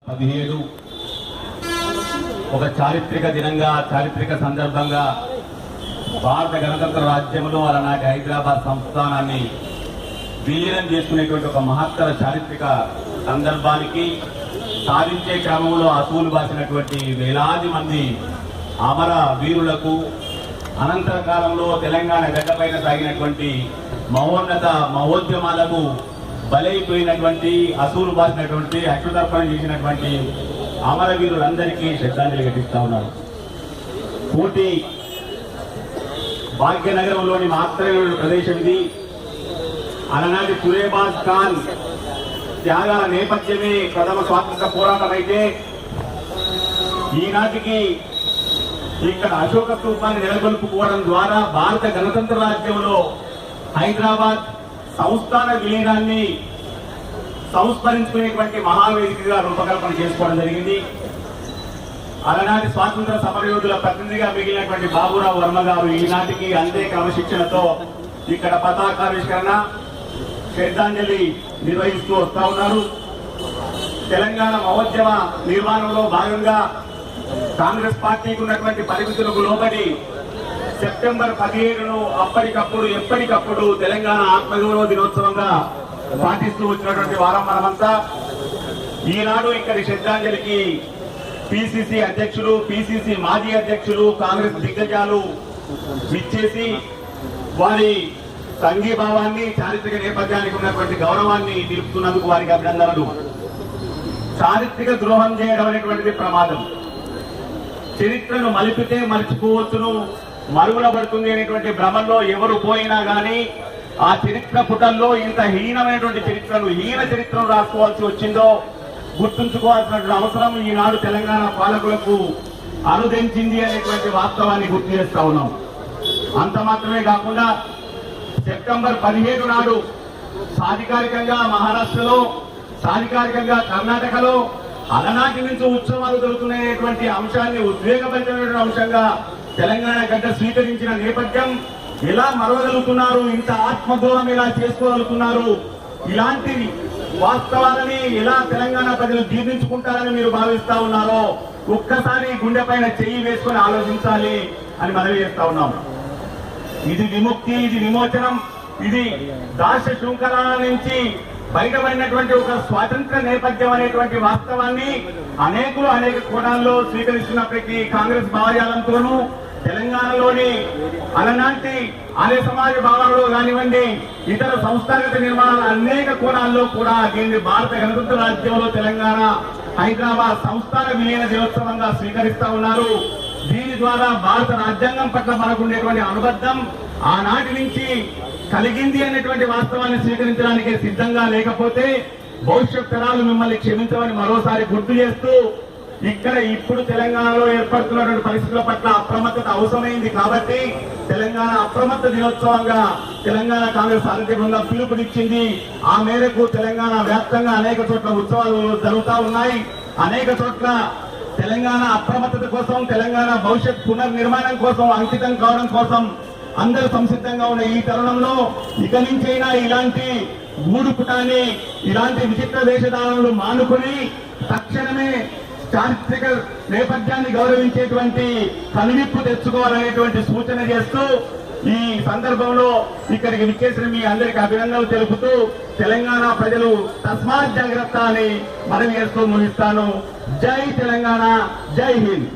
17 ఒక చారిత్రక దినంగా చారిత్రక సందర్భంగా భారత గణతంత్ర రాజ్యంలో అలనాటి హైదరాబాద్ సంస్థానాన్ని విలీనం చేసుకునేటువంటి ఒక మహత్తర చారిత్రక సందర్భానికి సాధించే క్రమంలో అసూలు బాసినటువంటి వేలాది మంది అమర వీరులకు అనంతర కాలంలో తెలంగాణ గడ్డపైన సాగినటువంటి మహోన్నత మహోద్యమాలకు బలైపోయినటువంటి అసూలు బాసినటువంటి అక్షుతర్పణ చేసినటువంటి అమరవీరులందరికీ శ్రద్ధాంజలి ఘటిస్తా ఉన్నారు. కోటి భాగ్యనగరంలోని మాత్రమే ప్రదేశం ఇది. అలనాటి సురేబాజ్ ఖాన్ త్యాగాల నేపథ్యమే ప్రథమ స్వాతంత్ర పోరాటం అయితే ఈనాటికి ఇక్కడ అశోక స్తూపాన్ని నెలకొల్పుకోవడం ద్వారా భారత గణతంత్ర రాజ్యంలో హైదరాబాద్ సంస్థాన విలీనాన్ని సంస్మరించుకునేటువంటి మహావేదికగా రూపకల్పన చేసుకోవడం జరిగింది. అలనాటి స్వాతంత్ర సమరయోధుల ప్రతినిధిగా మిగిలినటువంటి బాబురావు వర్మ గారు ఈనాటికి అంతే క్రమశిక్షణతో ఇక్కడ పతాకావిష్కరణ శ్రద్ధాంజలి నిర్వహిస్తూ వస్తా ఉన్నారు. తెలంగాణ మహోద్యమ నిర్మాణంలో భాగంగా కాంగ్రెస్ పార్టీకి ఉన్నటువంటి పరిమితులకు లోబడి సెప్టెంబర్ 17ను అప్పటికప్పుడు ఎప్పటికప్పుడు తెలంగాణ ఆత్మగౌరవ దినోత్సవంగా పాటిస్తూ వచ్చినటువంటి వారం మనమంతా. ఈనాడు ఇక్కడి శ్రద్ధాంజలికి పిసిసి అధ్యక్షులు, పిసిసి మాజీ అధ్యక్షులు, కాంగ్రెస్ దిగ్గజాలు విచ్చేసి వారి సంఘీభావాన్ని, చారిత్రక నేపథ్యానికి ఉన్నటువంటి గౌరవాన్ని నిలుపుతున్నందుకు వారికి అభినందనలు. చారిత్రక ద్రోహం చేయడం అనేటువంటిది ప్రమాదం. చరిత్రను మలిపితే మర్చిపోవచ్చును, మరుగున పడుతుంది అనేటువంటి భ్రమంలో ఎవరు పోయినా గానీ ఆ చరిత్ర పుటల్లో ఇంత హీనమైనటువంటి హీన చరిత్రను రాసుకోవాల్సి వచ్చిందో గుర్తుంచుకోవాల్సినటువంటి అవసరం ఈనాడు తెలంగాణ పాలకులకు అనుదించింది అనేటువంటి వాస్తవాన్ని గుర్తు చేస్తా ఉన్నాం. అంత మాత్రమే కాకుండా సెప్టెంబర్ 17 నాడు సాధికారికంగా మహారాష్ట్రలో, సాధికారికంగా కర్ణాటకలో అలనాటి నుంచి ఉత్సవాలు జరుగుతున్నటువంటి అంశాన్ని ఉద్వేగపరిచినటువంటి అంశంగా తెలంగాణ గడ్డ స్వీకరించిన నేపథ్యం ఎలా మరవగలుగుతున్నారు, ఇంత ఆత్మద్రోహం ఎలా చేసుకోగలుగుతున్నారు, ఇలాంటి వాస్తవాలని ఎలా తెలంగాణ ప్రజలు జీర్ణించుకుంటారని మీరు భావిస్తా ఉన్నారో ఒక్కసారి గుండె పైన చెయ్యి వేసుకొని ఆలోచించాలి అని మనవి చేస్తా ఉన్నాం. ఇది విముక్తి, ఇది విమోచనం, ఇది దాశ శృంఖలాల నుంచి బయటపడినటువంటి ఒక స్వాతంత్ర నేపథ్యం అనేటువంటి వాస్తవాన్ని అనేకులు అనేక కోణాల్లో స్వీకరిస్తున్నప్పటికీ కాంగ్రెస్ భావజాలంతోనూ తెలంగాణలోని అలనాటి ఆర్య సమాజ భావాలలో కానివ్వండి, ఇతర సంస్థాగత నిర్మాణాల అనేక కోణాల్లో కూడా దీన్ని భారత గణతంత్ర రాజ్యంలో తెలంగాణ హైదరాబాద్ సంస్థాన విలీన దినోత్సవంగా స్వీకరిస్తా ఉన్నారు. దీని ద్వారా భారత రాజ్యాంగం పట్ల మనకుండేటువంటి అనుబద్ధం ఆనాటి నుంచి కలిగింది అనేటువంటి వాస్తవాన్ని స్వీకరించడానికి సిద్ధంగా లేకపోతే భవిష్యత్ తరాలు మిమ్మల్ని క్షమించమని మరోసారి గుర్తు చేస్తూ ఇక్కడ ఇప్పుడు తెలంగాణలో ఏర్పడుతున్నటువంటి పరిస్థితుల పట్ల అప్రమత్తత అవసరమైంది కాబట్టి తెలంగాణ అప్రమత్త దినోత్సవంగా తెలంగాణ కాంగ్రెస్ సారథ్య బృందం పిలుపునిచ్చింది. ఆ మేరకు తెలంగాణ వ్యాప్తంగా అనేక చోట్ల ఉత్సవాలు జరుగుతూ ఉన్నాయి. అనేక చోట్ల తెలంగాణ అప్రమత్తత కోసం, తెలంగాణ భవిష్యత్ పునర్నిర్మాణం కోసం అంకితం కావడం కోసం అందరూ సంసిద్ధంగా ఉన్న ఈ తరుణంలో ఇక నుంచైనా ఇలాంటి గూడుపుటాన్ని, ఇలాంటి విచిత్ర వేషధారణలు మానుకుని తక్షణమే చారిత్రక నేపథ్యాన్ని గౌరవించేటువంటి కనువిప్పు తెచ్చుకోవాలనేటువంటి సూచన చేస్తూ ఈ సందర్భంలో ఇక్కడికి విచ్చేసిన మీ అందరికీ అభినందనలు తెలుపుతూ తెలంగాణ ప్రజలు తస్మాత్ జాగ్రత్త అని మనవి చేస్తూ ముగిస్తాను. జై తెలంగాణ, జై హింద్.